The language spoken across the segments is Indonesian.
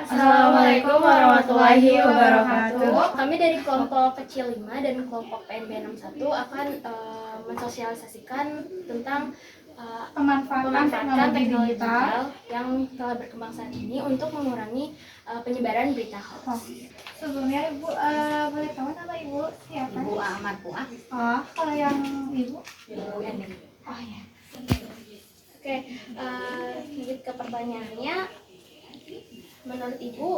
Assalamualaikum warahmatullahi wabarakatuh. Kami dari kelompok kecil 5 dan kelompok PNB 61 akan mensosialisasikan tentang Pemanfaatan teknologi digital yang telah berkembang saat ini untuk mengurangi penyebaran berita hoax. Sebelumnya Ibu boleh tahu nama Ibu siapa? Ibu Ahmad Puah. Oh, kalau yang Ibu? Ibu Ending. Oh ya. Oke, lanjut ke pertanyaannya. Menurut Ibu,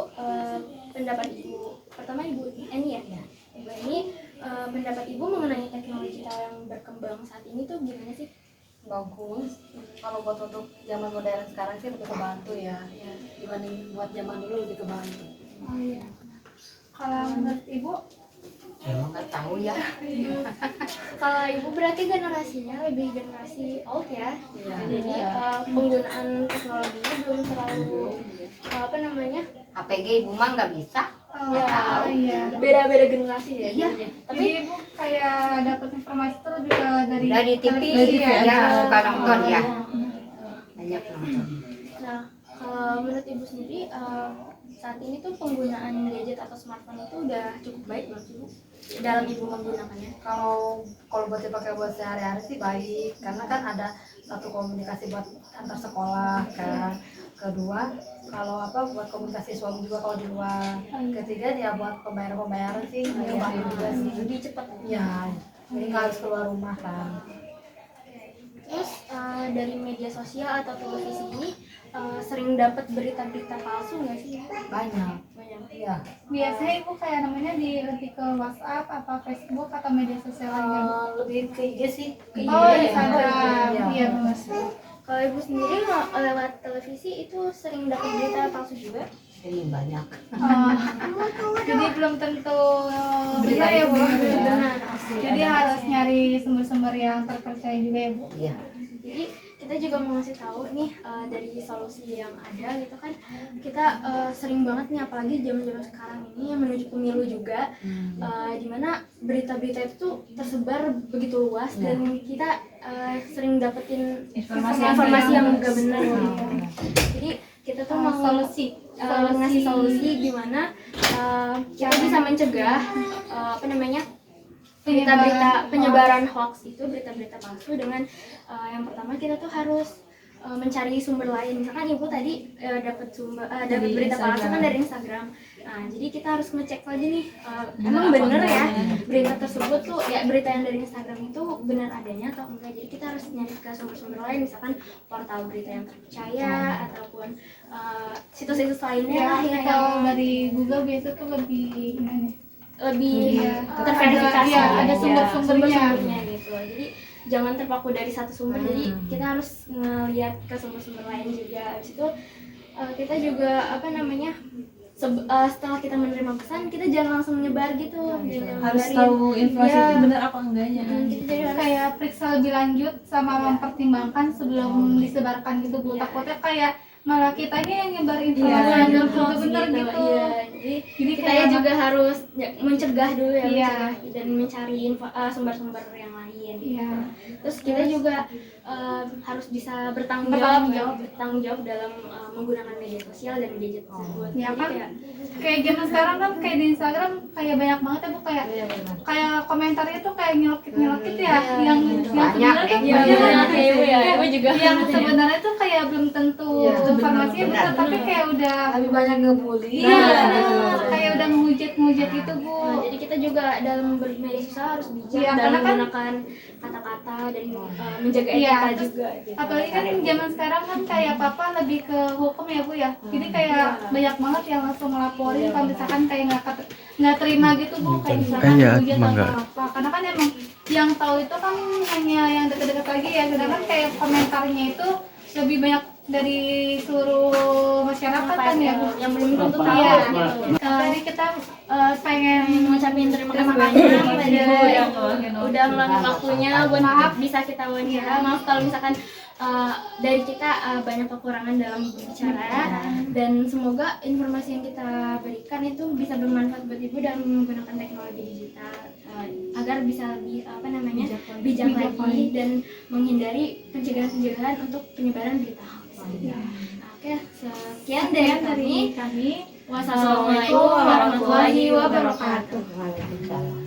pendapat Ibu, pertama Ibu Eni ya? Ibu Eni, pendapat Ibu mengenai teknologi digital yang berkembang saat ini tuh gimana sih? Bagus. Kalau buat untuk zaman modern sekarang sih lebih kebantu ya. Dibanding buat zaman dulu lebih kebantu. Oh iya. Kalau menurut Ibu? Emang nggak tahu ya. Kalau Ibu berarti generasinya lebih generasi old ya? Iya. Jadi penggunaan teknologinya belum terlalu APG Ibu mah nggak bisa. Oh Ya. iya. Beda-beda generasi ya. Iya. Tapi Ibu kayak dapat informasi itu juga Dari TV televisi ya, suka nonton ya. Banyak nonton. Nah, kalau menurut Ibu sendiri saat ini tuh penggunaan gadget atau smartphone itu udah cukup baik menurut Ibu dalam Ibu menggunakannya? Kalau buat dipakai buat sehari-hari sih baik, karena kan ada satu komunikasi buat antar sekolah kan. Kedua, kalau buat komunikasi suami juga kalau di luar. Ketiga ya buat pembayaran sih baik juga sih. Lebih cepat. Ya, jadi nggak harus keluar rumah kan. Terus dari media sosial atau televisi ini sering dapat berita-berita palsu nggak sih? Banyak. Banyak. Iya. Biasanya Ibu kayak namanya lebih ke WhatsApp atau Facebook atau media sosial lainnya? Lebih ke IG sih. Oh, Iya. Instagram. Iya. Iya, benar. Kalau Ibu sendiri lewat televisi itu sering dapat berita palsu juga? Sering banyak. Jadi belum tentu benar ya Bu. Benar. Jadi harus nyari sumber-sumber yang terpercaya juga ya Bu. Iya. Jadi kita juga mau ngasih tahu nih dari solusi yang ada gitu kan, kita sering banget nih apalagi zaman-zaman sekarang ini yang menuju pemilu juga, dimana berita-berita itu tuh tersebar begitu luas dan kita sering dapetin informasi yang enggak benar gitu. Jadi kita tuh mau ngasih solusi gimana kita bisa mencegah berita-berita penyebaran hoax itu, berita-berita palsu dengan yang pertama kita tuh harus mencari sumber lain. Misalkan Ibu tadi dapat berita palsu kan dari Instagram. Nah, jadi kita harus ngecek lagi nih emang bener ya berita tersebut tuh ya, berita yang dari Instagram itu benar adanya atau enggak. Jadi kita harus nyari ke sumber-sumber lain, misalkan portal berita yang terpercaya ataupun situs-situs lainnya lah ya, Kalau dari Google biasa tuh lebih terverifikasi, ada sumber-sumbernya gitu. Jadi jangan terpaku dari satu sumber. Jadi kita harus ngelihat ke sumber-sumber lain juga. Habis itu kita juga setelah kita menerima pesan, kita jangan langsung menyebar gitu. Harus tahu informasi itu benar apa enggaknya. Kita jadi harus kayak periksa lebih lanjut sama mempertimbangkan sebelum disebarkan gitu Bu. Takutnya kayak malah kitanya yang nyebar informasi yang belum tentu benar gitu. Iya, jadi kita juga harus mencegah dulu ya, Iya. mencegah dan mencari sumber-sumber yang lain. Iya. Terus kita juga harus bisa bertanggung jawab dalam menggunakan media sosial dan gadget tersebut. Ya Jadi kan? Kayak zaman sekarang kan kayak di Instagram kayak banyak banget ya Bu, kayak komentarnya tuh kayak nyelokit ya, yang Banyak, sebenarnya tuh juga. yang sebenarnya tuh kayak belum tentu informasinya benar, tapi kayak udah Lebih banyak ngebully. kayak udah ngehujat gitu Bu. Nah, jadi kita juga dalam bermedia sosial harus bijak Iya, dalam karena kan- menggunakan kata-kata dan menjaga Iya, etika terus juga gitu. apalagi kan zaman sekarang kan kayak apa lebih ke hukum ya Bu ya, jadi kayak banyak banget yang langsung ngelaporin kalau misalkan kayak nggak terima gitu Bu, kayak misalkan hujat atau apa, karena kan emang yang tahu itu kan hanya yang deket-deket lagi ya, sedangkan kayak komentarnya itu lebih banyak dari seluruh masyarakat kan ya Bu. yang belum tentu tahu Iya. gitu. Jadi kita pengen Ngucapin terima kasih Terima banyak kasih. pada Iya. udah meluangkan waktunya buat Maaf. bisa kita wawancara. Maaf kalau misalkan dari kita banyak kekurangan dalam berbicara, dan semoga informasi yang kita berikan itu bisa bermanfaat buat ibu dalam menggunakan teknologi digital agar bisa lebih bijak lagi dan menghindari pencegahan untuk penyebaran berita hoax. Oke, sekian dari kami. kami. Wassalamualaikum warahmatullahi wabarakatuh. Waalaikumsalam.